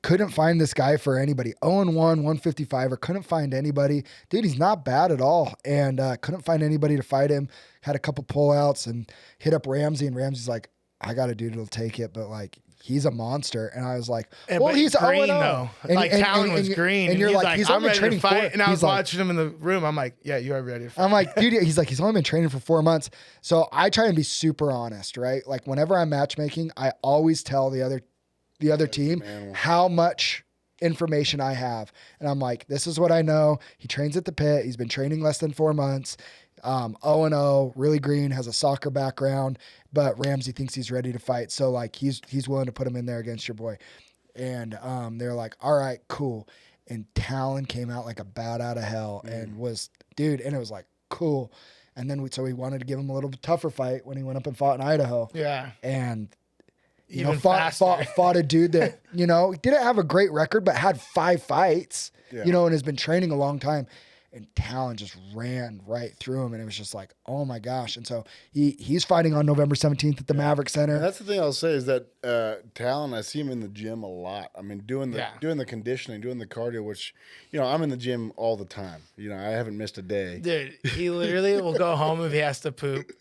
couldn't find this guy for anybody. 0-1, 155, or couldn't find anybody. Dude, he's not bad at all. And couldn't find anybody to fight him. Had a couple pullouts and hit up Ramsey. And Ramsey's like, I got a dude that'll take it. But, like, he's a monster. And I was like, Yeah, well, but he's green 0-0. though. And- Like and- Talon and- was and- green, And you're he's like, he's I'm only been ready training to fight. for. And I was he's like, watching him in the room. I'm like, yeah, you are ready to fight. I'm like, dude, he's like, he's only been training for 4 months. So I try and be super honest, right? Like, whenever I'm matchmaking, I always tell the other team how much information I have. And I'm like, this is what I know. He trains at the pit. He's been training less than 4 months. 0-0, really green, has a soccer background, but Ramsey thinks he's ready to fight. So, like, he's willing to put him in there against your boy. And they're like, all right, cool. And Talon came out like a bat out of hell and was, dude, and it was like, cool. And then so we wanted to give him a little bit tougher fight when he went up and fought in Idaho. Yeah. And you Even know, fought a dude that, you know, didn't have a great record, but had 5 fights, you know, and has been training a long time. And Talon just ran right through him. And it was just like, oh my gosh. And so he's fighting on November 17th at the Maverik Center. And that's the thing I'll say is that Talon, I see him in the gym a lot. I mean, doing the conditioning, doing the cardio, which, you know, I'm in the gym all the time. You know, I haven't missed a day. Dude, he literally will go home if he has to poop.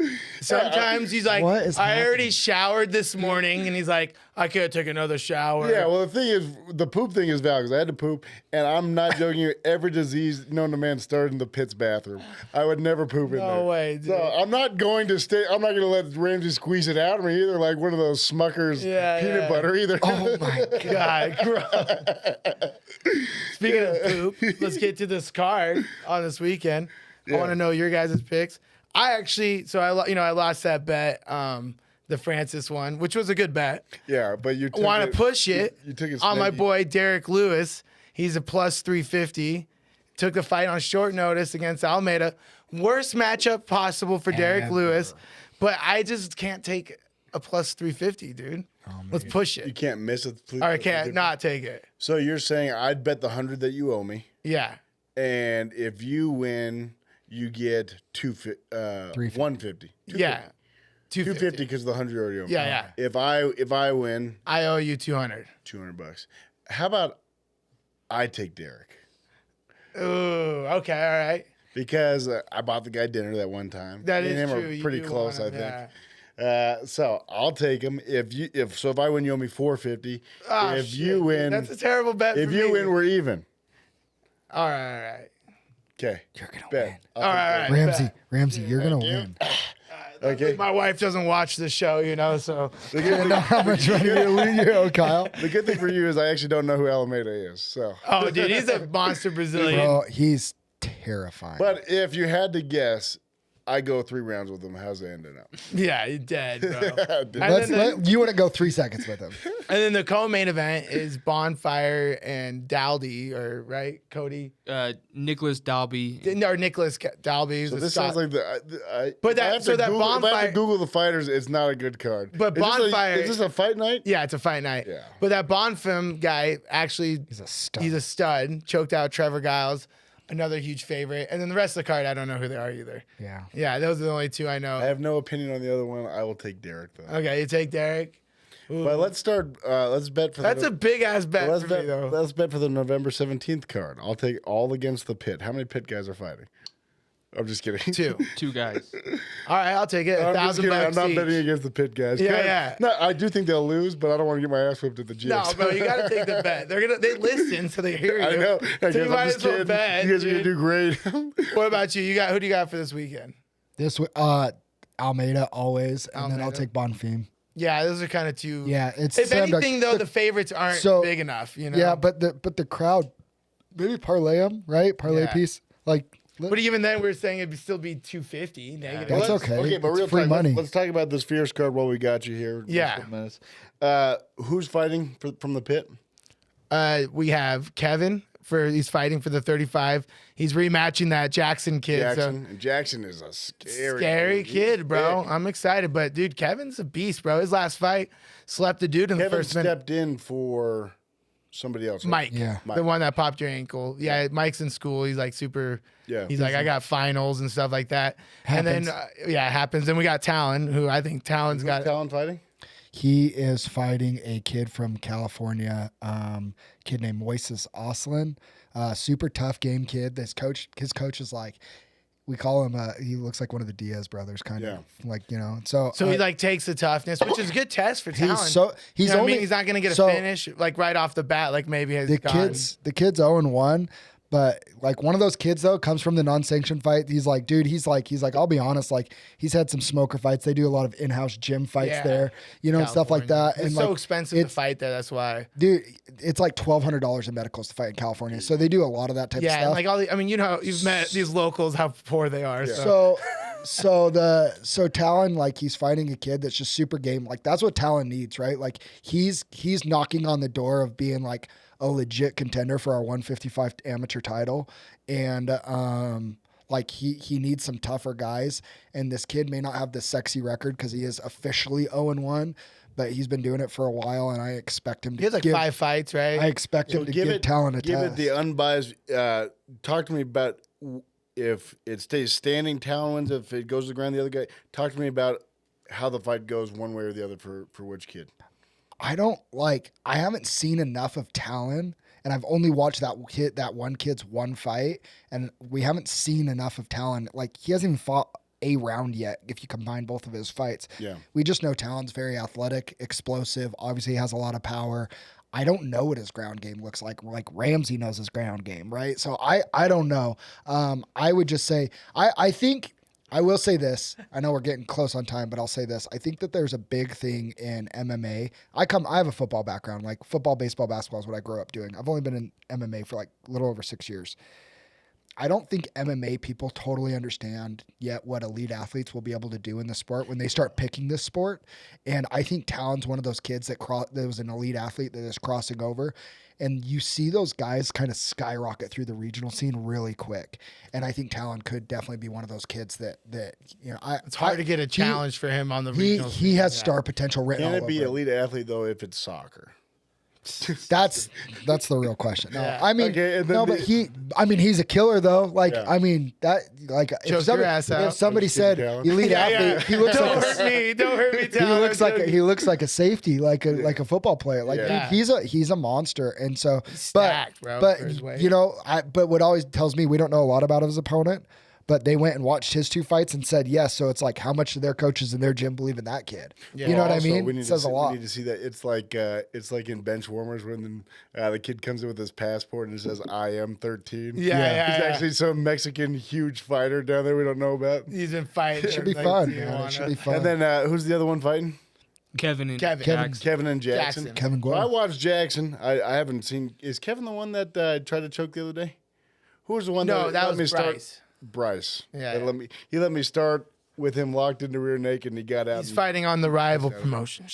Sometimes he's like, What is I happening? already showered this morning. And he's like, I could take another shower. Yeah, well, the thing is, the poop thing is valid because I had to poop, and I'm not joking you. Every disease known to man started in the pit's bathroom. I would never poop in there. No way, dude. So I'm not going to stay. I'm not going to let Ramsey squeeze it out of me either, like one of those Smuckers peanut butter either. Oh my God, gross. Speaking of poop, let's get to this card on this weekend. I want to know your guys' picks. I actually, I lost that bet, the Francis one, which was a good bet. Yeah, but you Want to push it You took it on my snakey. boy Derek Lewis. He's a plus 350. Took the fight on short notice against Almeida. Worst matchup possible for Derek Lewis, but I just can't take a plus 350, dude. Let's push You it. can't miss it. Please. Or I can't not take it. So you're saying I'd bet the 100 that you owe me, Yeah. and if you win, you get 150. Yeah. 250 because the 100 already owe me. Yeah. If I win, I owe you 200. $200. How about I take Derek? Ooh, okay, all right. because I bought the guy dinner that one time. That Me is and him true. are You pretty do close, I want think. him, So I'll take him. If I win, you owe me $450. Oh, if shit, you win, that's a terrible bet. if for you me. win, we're even. All right. Okay. You're gonna Bet. win. I'll All take right. that. Ramsey, you're gonna Thank you. win. Okay. My wife doesn't watch the show, so The good, I know how much money you owe, Kyle. the good thing for you is I actually don't know who Alameda is. So, oh, dude, he's a monster Brazilian. Bro, he's terrifying. but if you had to guess, I go 3 rounds with him. How's it ending up? Yeah, he's dead, bro. You wouldn't go 3 seconds with him. And then the co-main event is Bonfire and Dalby, right, Cody? Nicholas Dalby. Or Nicholas Dalby. So this sounds like But that- I have so to that Google, if I have Bonfire- to Google the fighters, it's not a good card. But Is this a- Bonfire- is this a fight night? Yeah, it's a fight night. Yeah. But that Bonfim guy actually, He's a stud. he's a stud. Choked out Trevor Giles, another huge favorite. And then the rest of the card, I don't know who they are either. Yeah. Yeah, those are the only 2 I know. I have no opinion on the other one. I will take Derek though. Okay, you take Derek. Ooh, But let's start. Let's bet for that's the. a big ass bet let's for bet. me though. Let's bet for the November 17th card. I'll take all against the pit. How many pit guys are fighting? I'm just kidding. 2. 2 guys. All right, I'll take it. I'm just $1,000 kidding. I'm not each. betting against the pit guys. Yeah, Can I- yeah. No, I do think they'll lose, but I don't want to get my ass whipped at the gym. No, bro, you gotta take the bet. They listen, so they hear you. I know. I So you guess might I'm as just well kidding. bet. You guys are gonna dude. do great. What about you? Who do you got for this weekend? This Almeida always, and then I'll Almeida. take Bonfim. Yeah, those are kind of 2. Yeah, it's If slam dunk. anything, though, the favorites aren't So- big enough. Yeah, but the crowd, maybe parlay them, right? Parlay Yeah. piece, like. But even then, we are saying it'd still be 250 negative. That's Let's- okay. Okay, but It's real free talk, money. Let's talk about this fierce card while we got you here. Just Yeah. a minute. Who's fighting from the pit? We have Kevin he's fighting for the 35. He's rematching that Jackson kid. Jackson. And Jackson is a So scary kid, bro. big. I'm excited, but dude, Kevin's a beast, bro. His last fight slept the dude in the Kevin first minute. stepped in for somebody else. right? Mike, Yeah. the one that popped your ankle. Yeah, Mike's in school. He's like super. Yeah. He's like, I got finals and stuff like that. Happens. And then, it happens. Then we got Talon, who I think Talon's got. Talon fighting? He is fighting a kid from California, kid named Moises Oslin. Super tough game kid. His coach is like, we call him. He looks like one of the Diaz brothers, kind of like So So he like takes the toughness, which is a good test for Talon. he's You know what I only mean? He's not gonna get a so finish like right off the bat, like maybe his the kid's 0-1. But like one of those kids though comes from the non-sanctioned fight. He's like, dude, he's like, I'll be honest, like he's had some smoker fights. They do a lot of in-house gym fights Yeah. there, and stuff like that. It's And so like, expensive to it's- fight there. That's why. dude, it's like $1,200 in medicals to fight in California. So they do a lot of that type of Yeah, and stuff. like all the, I mean, you've met these locals, how poor they are. So. So Talon, like he's fighting a kid that's just super game. Like that's what Talon needs, right? Like he's knocking on the door of being like a legit contender for our 155 amateur title. And like he needs some tougher guys. And this kid may not have the sexy record because he is officially 0-1, but he's been doing it for a while, and I expect him to He has like give, 5 fights, right? I expect him to give Talon a Give test. it the unbiased. Talk to me about if it stays standing, Talon wins. If it goes to the ground, the other guy. Talk to me about how the fight goes one way or the other for which kid. I haven't seen enough of Talon, and I've only watched that one kid's one fight, and we haven't seen enough of Talon. Like he hasn't even fought a round yet if you combine both of his fights. Yeah. We just know Talon's very athletic, explosive, obviously has a lot of power. I don't know what his ground game looks like. Like Ramsey knows his ground game, right? So I don't know. I would just say I think I will say this. I know we're getting close on time, but I'll say this. I think that there's a big thing in MMA. I have a football background. Like football, baseball, basketball is what I grew up doing. I've only been in MMA for like a little over 6 years. I don't think MMA people totally understand yet what elite athletes will be able to do in the sport when they start picking this sport. And I think Talon's one of those kids that was an elite athlete that is crossing over. And you see those guys kind of skyrocket through the regional scene really quick. And I think Talon could definitely be one of those kids that It's hard to get a challenge for him on the regional He scene. has Yeah. star potential written Can all it be over him. elite athlete though if it's soccer? That's the real question. No, Yeah. I mean, Okay, and then but he's a killer though. Like, Yeah. I mean, that, like, Choke your ass out. if somebody Just said keep it down. elite athlete, he looks Don't like hurt me. Don't hurt me, he Tyler. looks like a safety, like a football player. Like, Yeah. dude, he's a monster. And so, stacked, bro, but for his weight. you know, but what always tells me, we don't know a lot about his opponent. But they went and watched his 2 fights and said yes. So it's like, how much do their coaches in their gym believe in that kid? Yeah. You know what I Also, mean? we need It says to a see, lot. We need to see that it's like in bench warmers when the kid comes in with his passport and it says I am 13. Yeah. He's actually some Mexican huge fighter down there we don't know about. He's been fighting. Should be like, fun, Tijuana. man. It should be fun. And then who's the other one fighting? Kevin and Kevin. Jackson. Kevin and Jackson. Jackson. Kevin Well, I Guo. watched Jackson. I haven't seen. Is Kevin the one that tried to choke the other day? Who was the one No, that that let was me start? Bryce. Bryce. Yeah, That yeah. he let me start with him locked in the rear naked, and he got out. He's and- fighting on the rival promotion.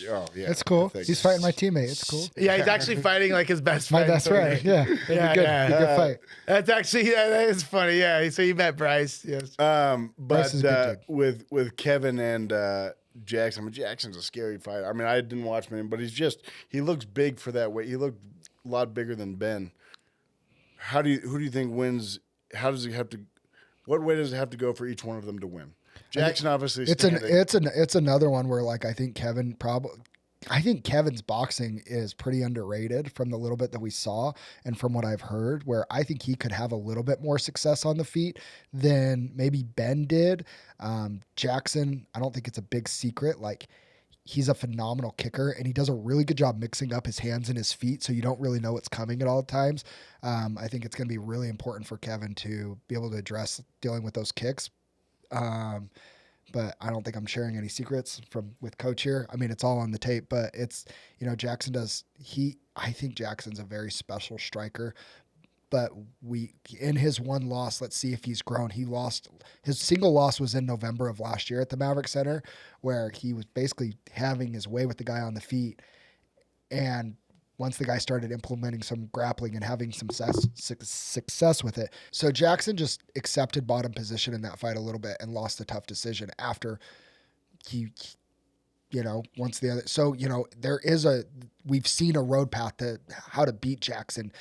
Oh yeah, It's cool. thanks. He's fighting my teammate. It's cool. Yeah, he's actually fighting like his best My friend. best friend. Yeah. It'd be Yeah, good. yeah. Be a good fight. That's actually that is funny. Yeah, so you met Bryce. Yes. But Bryce is a good with Kevin and Jackson, I mean, Jackson's a scary fighter. I mean, I didn't watch him, but he looks big for that weight. He looked a lot bigger than Ben. Who do you think wins? How does he have to? What way does it have to go for each one of them to win? Jackson obviously. It's another one where, like, I think Kevin's boxing is pretty underrated from the little bit that we saw and from what I've heard, where I think he could have a little bit more success on the feet than maybe Ben did. Jackson, I don't think it's a big secret. Like, he's a phenomenal kicker and he does a really good job mixing up his hands and his feet, so you don't really know what's coming at all times. I think it's going to be really important for Kevin to be able to address dealing with those kicks. But I don't think I'm sharing any secrets with Coach here. I mean, it's all on the tape, but it's, Jackson I think Jackson's a very special striker, but in his one loss, let's see if he's grown. His single loss was in November of last year at the Maverik Center, where he was basically having his way with the guy on the feet. And once the guy started implementing some grappling and having some success with it. So Jackson just accepted bottom position in that fight a little bit and lost a tough decision after once the other. So, we've seen a road path to how to beat Jackson.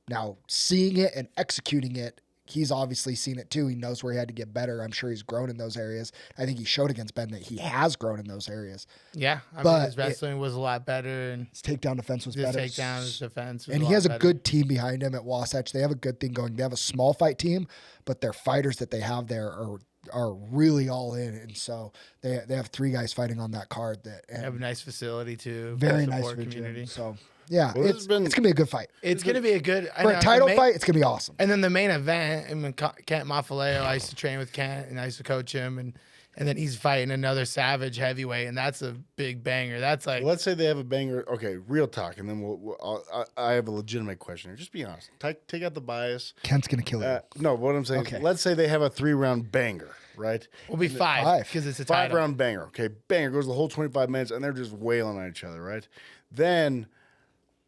Now, seeing it and executing it, he's obviously seen it too. He knows where he had to get better. I'm sure he's grown in those areas. I think he showed against Ben that he has grown in those areas. Yeah, I mean, But his wrestling was a lot better, and His takedown defense was his better. takedown, his defense, was And a he lot has a better. good team behind him at Wasatch. They have a good thing going. They have a small fight team, but their fighters that they have there are really all in. And so they have 3 guys fighting on that card They have a nice facility too. very for nice support for the community. gym. So yeah, Well, it's gonna be a good fight. It's gonna be a good For a title fight, it's gonna be awesome. And then the main event, I mean, Kent Mafaleo, I used to train with Kent and I used to coach him, and then he's fighting another savage heavyweight, and that's a big banger. That's like, Let's say they have a banger. Okay, real talk, and then I have a legitimate question here. Just be honest. Take out the bias. Kent's gonna kill you. No, what I'm saying Okay. is, let's say they have a 3-round banger, right? we'll be 5 5. because it's a 5 title. round banger. Okay, banger goes the whole 25 minutes, and they're just wailing on each other, right? Then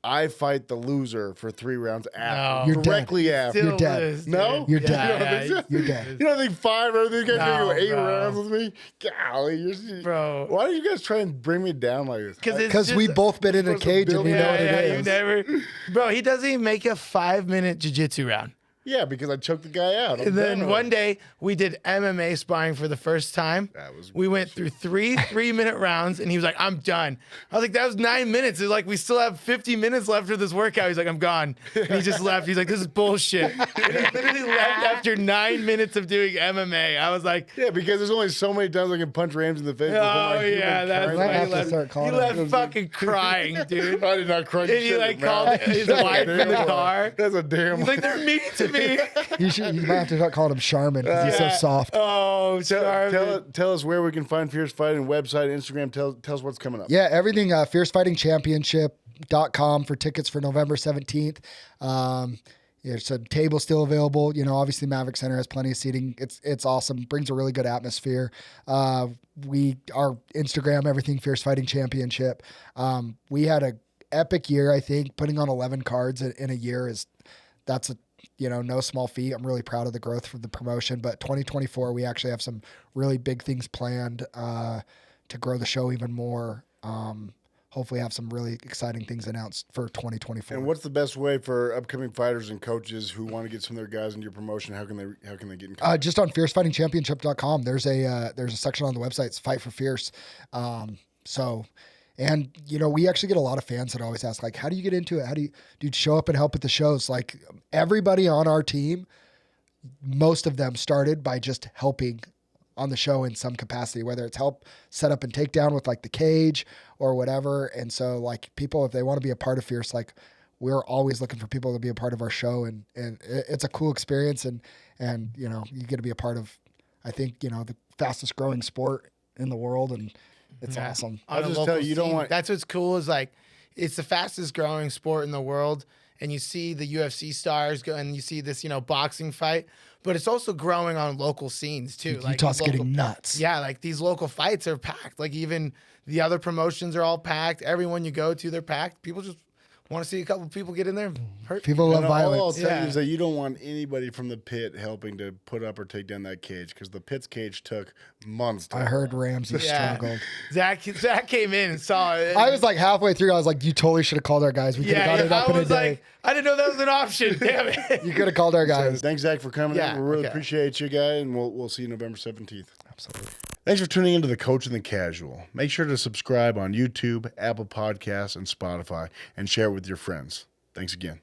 I fight the loser for 3 rounds after, No. You're directly dead. after. You're Still dead. lose, dude. No? You're You dead. don't think so? You're dead. You don't think 5 or these guys gonna go No, 8 bro. rounds with me? Golly, Bro. Why do you guys try and bring me down like this? Because we've both been in a supposed to cage and build we me know up. what it is. You never, bro. He doesn't even make a 5-minute jiu-jitsu round. Yeah, because I choked the guy out. I'm And then done one with it. day we did MMA sparring for the first time. That was we went through 3 3-minute rounds, and he was like, "I'm done." I was like, "That was 9 minutes." It's like we still have 50 minutes left of this workout. He's like, "I'm gone." And he just left. He's like, "This is bullshit." And he literally left after 9 minutes of doing MMA. I was like, Yeah, because there's only so many times I can punch Ramsey in the face. before "Oh my human yeah, that's currency- Might why have he to left." start He calling left him. fucking crying, dude. I did not crush And he shit like in the called mouth. his That's a wife in the damn car. lie. That's a damn. He's like, "They're mean to me." You might have to start calling him Charmin because he's so Yeah. soft. Oh, sorry. Tell us where we can find Fierce Fighting website, Instagram. Tell us what's coming up. Yeah, everything fiercefightingchampionship.com for tickets for November 17th. There's a table still available. Obviously Maverik Center has plenty of seating. It's awesome. Brings a really good atmosphere. Our Instagram, everything Fierce Fighting Championship. We had a epic year, I think. Putting on 11 cards in a year that's no small feat. I'm really proud of the growth for the promotion, but 2024, we actually have some really big things planned to grow the show even more. hopefully have some really exciting things announced for 2024. And what's the best way for upcoming fighters and coaches who want to get some of their guys into your promotion? How can they get in contact? Just on fiercefightingchampionship.com. There's a section on the website. It's Fight for Fierce. And we actually get a lot of fans that always ask, like, how do you get into it? How do you show up and help at the shows? Like, everybody on our team, most of them started by just helping on the show in some capacity, whether it's help set up and take down with like the cage or whatever. And so like people, if they want to be a part of Fierce, like we're always looking for people to be a part of our show, and it's a cool experience. And you get to be a part of, I think, the fastest growing sport in the world. And it's awesome. I'll just tell you, That's what's cool is like, it's the fastest growing sport in the world. And you see the UFC stars go, and you see this, boxing fight, but it's also growing on local scenes too. Like Utah's getting nuts. Yeah, like these local fights are packed. Like even the other promotions are all packed. Everyone you go to, they're packed. People just want to see a couple of people get in there, hurt. People love violence. All I'll tell you is that you don't want anybody from the pit helping to put up or take down that cage, because the pit's cage took months. I heard Ramsey struggled. Zach came in and saw it. I was like halfway through. I was like, you totally should have called our guys. We could have got it up in a day. Like, I didn't know that was an option. Damn it. You could have called our guys. Thanks, Zach, for coming in. We really appreciate you, guy, and we'll see you November 17th. Absolutely. Thanks for tuning into The Coach and the Casual. Make sure to subscribe on YouTube, Apple Podcasts, and Spotify, and share it with your friends. Thanks again.